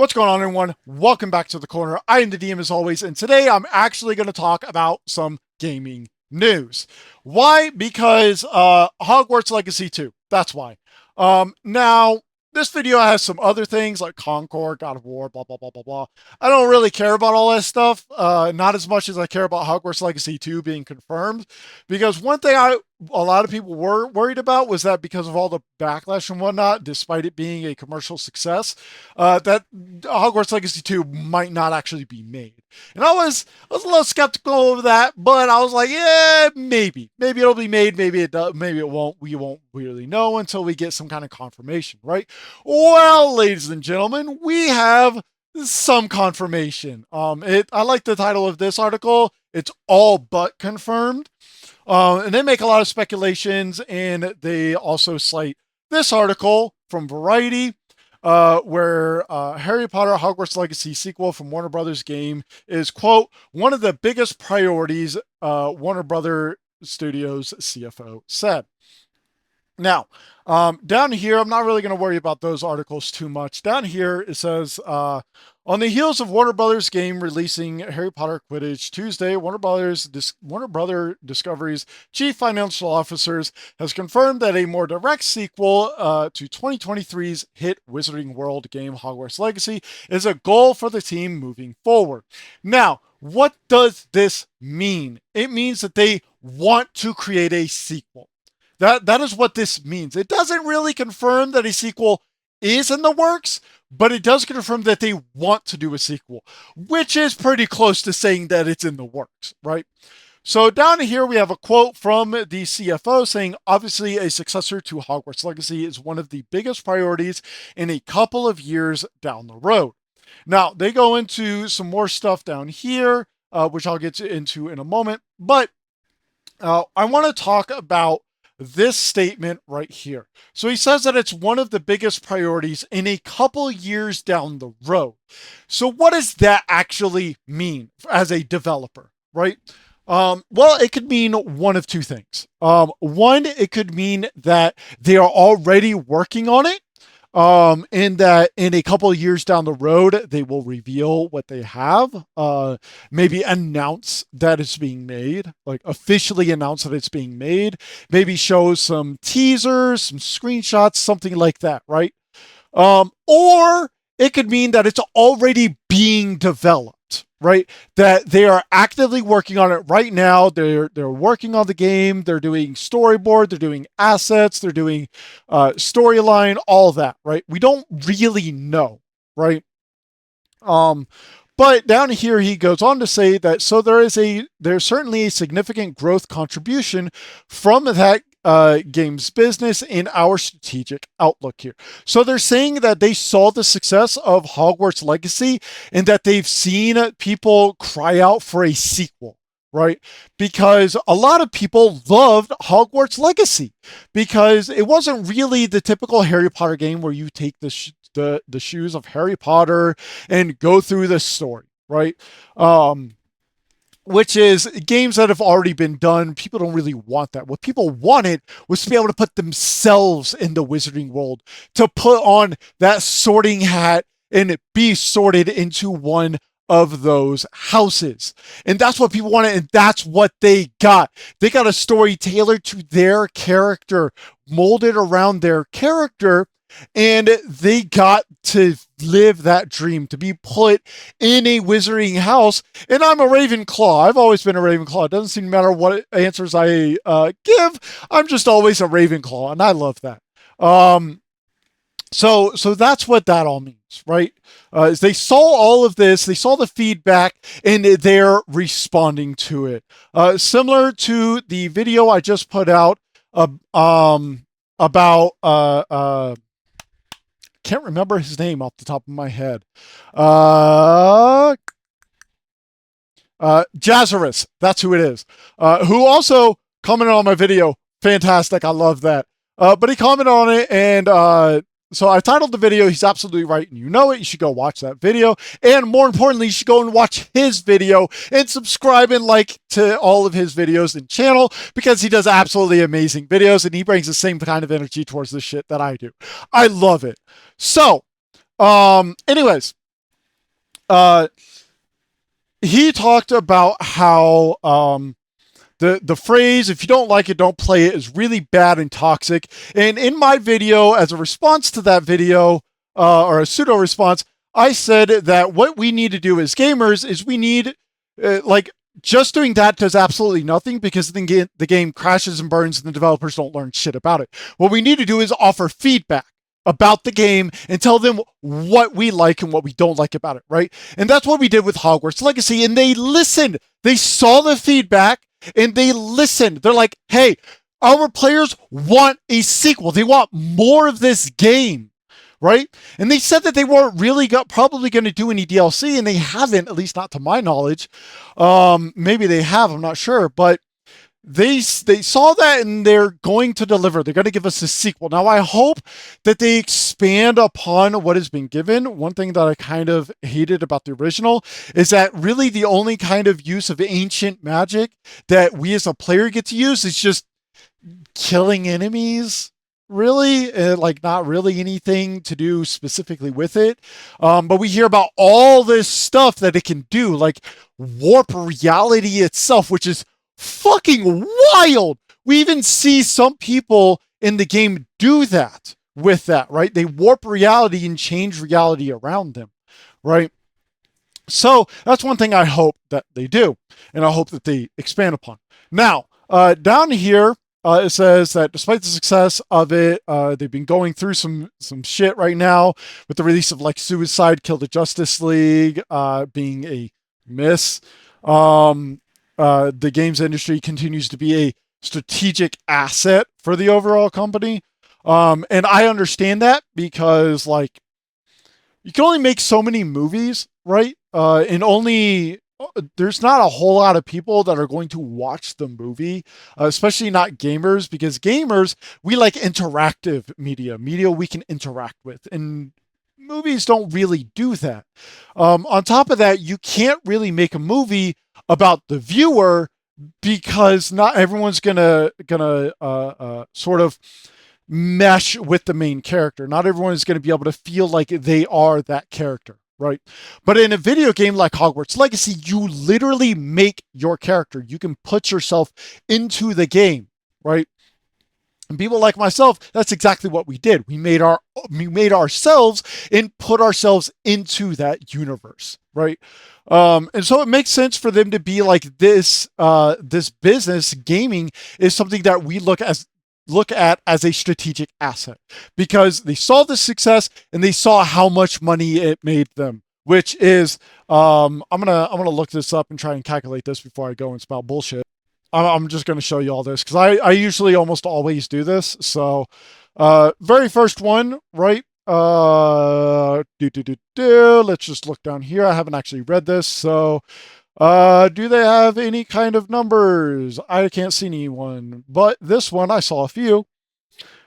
What's going on, everyone? Welcome back to the corner. I am the DM as always, and today I'm actually going to talk about some gaming news. Why? Because Hogwarts Legacy 2. That's why. Now, this video has some other things like Concord, God of War, blah, blah, blah, blah, blah. I don't really care about all that stuff, not as much as I care about Hogwarts Legacy 2 being confirmed. Because one thing a lot of people were worried about was that because of all the backlash and whatnot, despite it being a commercial success, that Hogwarts Legacy 2 might not actually be made. And I was a little skeptical of that, but I was like, yeah, maybe it'll be made, maybe it does, maybe it won't. We won't really know until we get some kind of confirmation, right? Well, ladies and gentlemen, we have some confirmation. I like the title of this article. It's all but confirmed. And they make a lot of speculations, and they also cite this article from Variety, where Harry Potter Hogwarts Legacy sequel from Warner Brothers game is, quote, one of the biggest priorities, Warner Brother Studios CFO said. Now, down here, I'm not really going to worry about those articles too much. Down here, it says, on the heels of Warner Brothers game releasing Harry Potter Quidditch Tuesday, Warner Brother Discovery's chief financial officers has confirmed that a more direct sequel to 2023's hit Wizarding World game Hogwarts Legacy is a goal for the team moving forward. Now, what does this mean? It means that they want to create a sequel. That is what this means. It doesn't really confirm that a sequel is in the works, but it does confirm that they want to do a sequel, which is pretty close to saying that it's in the works, right? So down here, we have a quote from the CFO saying, obviously, a successor to Hogwarts Legacy is one of the biggest priorities in a couple of years down the road. Now, they go into some more stuff down here, which I'll get into in a moment, but I want to talk about this statement right here. So he says that it's one of the biggest priorities in a couple years down the road. So what does that actually mean as a developer, right? Well, it could mean one of two things. One, it could mean that they are already working on it. And that in a couple of years down the road, they will reveal what they have, maybe announce that it's being made, like officially announce that it's being made, maybe show some teasers, some screenshots, something like that, right? Or it could mean that it's already being developed, right? That they are actively working on it right now. They're working on the game. They're doing storyboard. They're doing assets. They're doing storyline. All that, right? We don't really know, right? But down here, he goes on to say that so there's certainly a significant growth contribution from that game's business in our strategic outlook here. So they're saying that they saw the success of Hogwarts Legacy and that they've seen people cry out for a sequel, right? Because a lot of people loved Hogwarts Legacy because it wasn't really the typical Harry Potter game where you take the shoes of Harry Potter and go through the story, right? Which is games that have already been done. People don't really want that. What people wanted was to be able to put themselves in the Wizarding World, to put on that sorting hat and be sorted into one of those houses. And that's what people wanted, and that's what they got. They got a story tailored to their character, molded around their character, and they got to live that dream, to be put in a wizarding house. And I'm a Ravenclaw. I've always been a Ravenclaw. It doesn't seem to matter what answers I give. I'm just always a Ravenclaw, and I love that. So that's what that all means, right? Is they saw all of this, they saw the feedback, and they're responding to it. Similar to the video I just put out about can't remember his name off the top of my head. Jazarus, that's who it is. Who also commented on my video. Fantastic, I love that. But he commented on it, and so I titled the video, He's Absolutely Right, and You Know It. You should go watch that video. And more importantly, you should go and watch his video and subscribe and like to all of his videos and channel, because he does absolutely amazing videos and he brings the same kind of energy towards this shit that I do. I love it. So, anyways, uh, he talked about how the phrase "if you don't like it, don't play it" is really bad and toxic. And in my video, as a response to that video, or a pseudo response, I said that what we need to do as gamers is we need like just doing that does absolutely nothing because the game crashes and burns and the developers don't learn shit about it. What we need to do is offer feedback about the game and tell them what we like and what we don't like about it, right? And that's what we did with Hogwarts Legacy. And they listened. They saw the feedback and they listened. They're like, hey, our players want a sequel. They want more of this game, right? And they said that they weren't really probably going to do any DLC, and they haven't, at least not to my knowledge. Maybe they have, I'm not sure, but they saw that and they're going to deliver. They're going to give us a sequel. Now, I hope that they expand upon what has been given. One thing that I kind of hated about the original is that really the only kind of use of ancient magic that we as a player get to use is just killing enemies. Really, like not really anything to do specifically with it. But we hear about all this stuff that it can do, like warp reality itself, which is fucking wild. We even see some people in the game do that with that, right? They warp reality and change reality around them, right? So that's one thing I hope that they do, and I hope that they expand upon. Now, down here, it says that despite the success of it, they've been going through some shit right now with the release of like Suicide Kill the Justice League being a miss. The games industry continues to be a strategic asset for the overall company. And I understand that because like you can only make so many movies, right? And only there's not a whole lot of people that are going to watch the movie, especially not gamers, because gamers, we like interactive media we can interact with, and movies don't really do that. On top of that, you can't really make a movie about the viewer because not everyone's gonna sort of mesh with the main character. Not everyone is going to be able to feel like they are that character, right? But in a video game like Hogwarts Legacy, you literally make your character. You can put yourself into the game, right? And people like myself, that's exactly what we did. We made ourselves and put ourselves into that universe, right? And so it makes sense for them to be like this. This business gaming is something that we look at as a strategic asset because they saw the success and they saw how much money it made them, which is I'm gonna look this up and try and calculate this before I go and spout bullshit. I'm just gonna show you all this because I usually almost always do this. So very first one, right? Let's just look down here. I haven't actually read this, so do they have any kind of numbers? I can't see anyone, but this one I saw a few.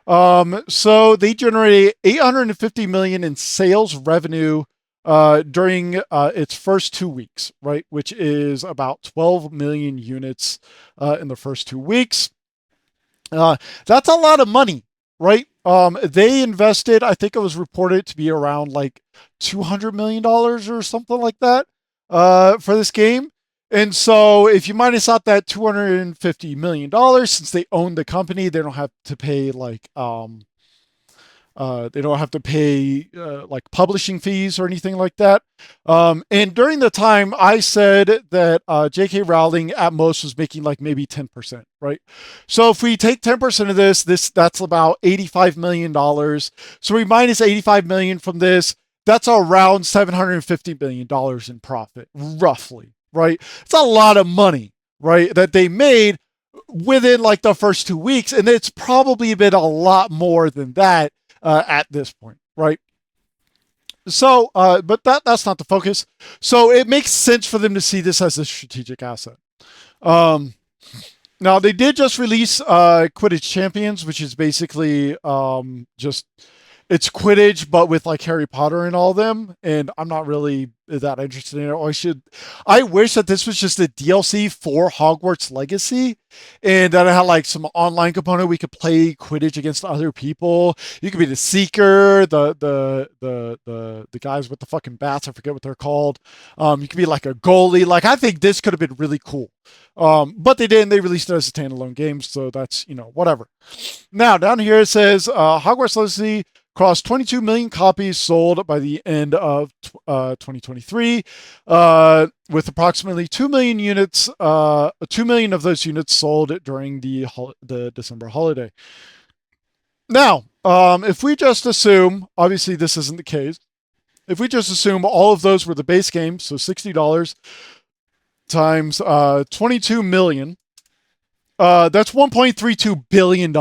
So they generated 850 million in sales revenue during its first 2 weeks, right? Which is about 12 million units in the first 2 weeks. That's a lot of money, right? They invested, I think it was reported to be around like $200 million or something like that for this game. And so if you minus out that $250 million, since they own the company, they don't have to pay like like publishing fees or anything like that. And during the time, I said that J.K. Rowling at most was making like maybe 10%, right? So if we take 10% of that's about $85 million. So we minus 85 million from this, that's around $750 million in profit, roughly, right? It's a lot of money, right? That they made within like the first 2 weeks. And it's probably been a lot more than that at this point, right? So, but that's not the focus. So it makes sense for them to see this as a strategic asset. Now they did just release Quidditch Champions, which is basically just it's Quidditch, but with like Harry Potter and all them, and I'm not really that interested in it. I wish that this was just a DLC for Hogwarts Legacy, and that it had like some online component. We could play Quidditch against other people. You could be the Seeker, the guys with the fucking bats. I forget what they're called. You could be like a goalie. Like I think this could have been really cool. But they didn't. They released it as a standalone game, so that's whatever. Now down here it says Hogwarts Legacy crossed 22 million copies sold by the end of 2023, with approximately 2 million units. 2 million of those units sold during the December holiday. Now, if we just assume, obviously this isn't the case, if we just assume all of those were the base game, so $60 times 22 million, that's $1.32 billion.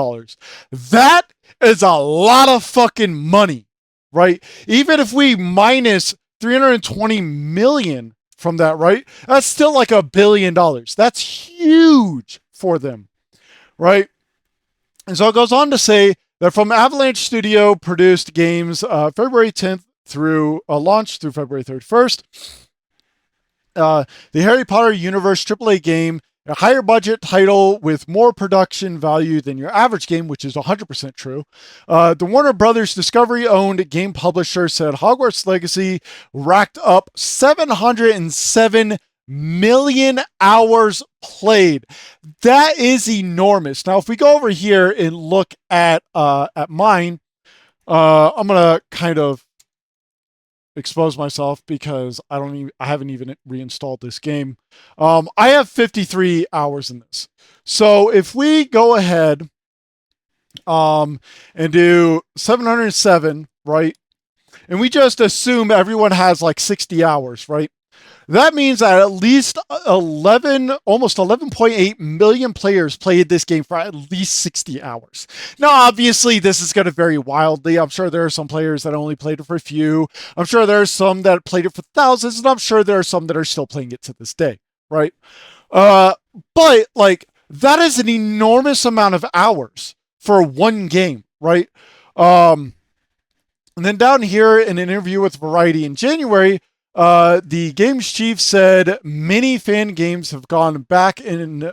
That is a lot of fucking money, right? Even if we minus 320 million from that, right? That's still like $1 billion. That's huge for them, right? And so it goes on to say that from Avalanche Studio produced games February 10th through launch through February 31st. The Harry Potter universe AAA game, a higher budget title with more production value than your average game, which is 100% true. The Warner Brothers Discovery owned game publisher said Hogwarts Legacy racked up 707 million hours played. That is enormous. Now, if we go over here and look at mine, I'm gonna kind of expose myself because I haven't even reinstalled this game. I have 53 hours in this. So if we go ahead and do 707, right? And we just assume everyone has like 60 hours, right? That means that at least almost 11.8 million players played this game for at least 60 hours. Now, obviously, this is going to vary wildly. I'm sure there are some players that only played it for a few. I'm sure there are some that played it for thousands, and I'm sure there are some that are still playing it to this day, right? But like that is an enormous amount of hours for one game, right? And then down here in an interview with Variety in January, the game's chief said many fans have gone back and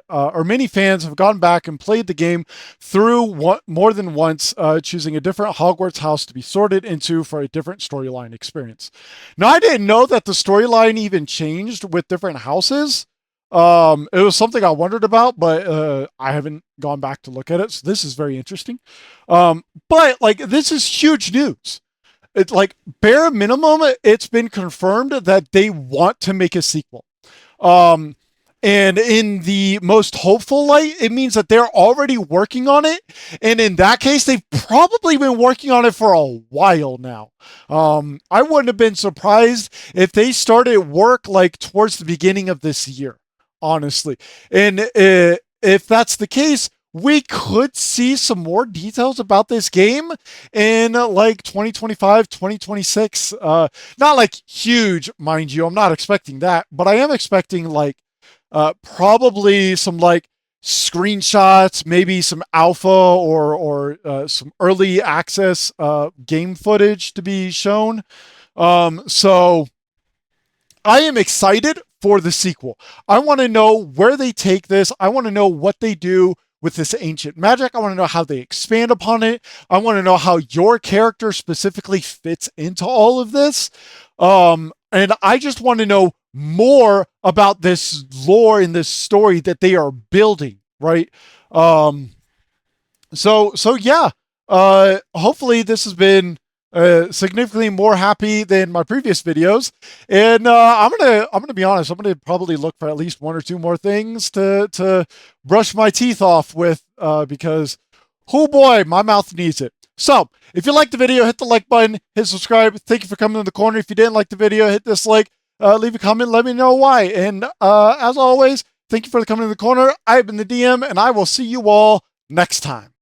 played the game through more than once, choosing a different Hogwarts house to be sorted into for a different storyline experience. Now, I didn't know that the storyline even changed with different houses. It was something I wondered about, but I haven't gone back to look at it. So this is very interesting. But like, this is huge news. It's like bare minimum, it's been confirmed that they want to make a sequel. And in the most hopeful light, it means that they're already working on it. And in that case, they've probably been working on it for a while now. I wouldn't have been surprised if they started work like towards the beginning of this year, honestly. And if that's the case, we could see some more details about this game in like 2025, 2026. Not like huge, mind you. I'm not expecting that, but I am expecting like probably some like screenshots, maybe some alpha or some early access game footage to be shown. So I am excited for the sequel. I want to know where they take this. I want to know what they do with this ancient magic. I want to know how they expand upon it. I want to know how your character specifically fits into all of this. And I just want to know more about this lore and this story that they are building, right? So yeah. Hopefully this has been significantly more happy than my previous videos, and I'm gonna be honest. I'm gonna probably look for at least one or two more things to brush my teeth off with, because oh boy, my mouth needs it. So if you liked the video, hit the like button, hit subscribe. Thank you for coming in the corner. If you didn't like the video, hit dislike. Leave a comment, let me know why. And as always, thank you for coming in the corner. I've been the DM, and I will see you all next time.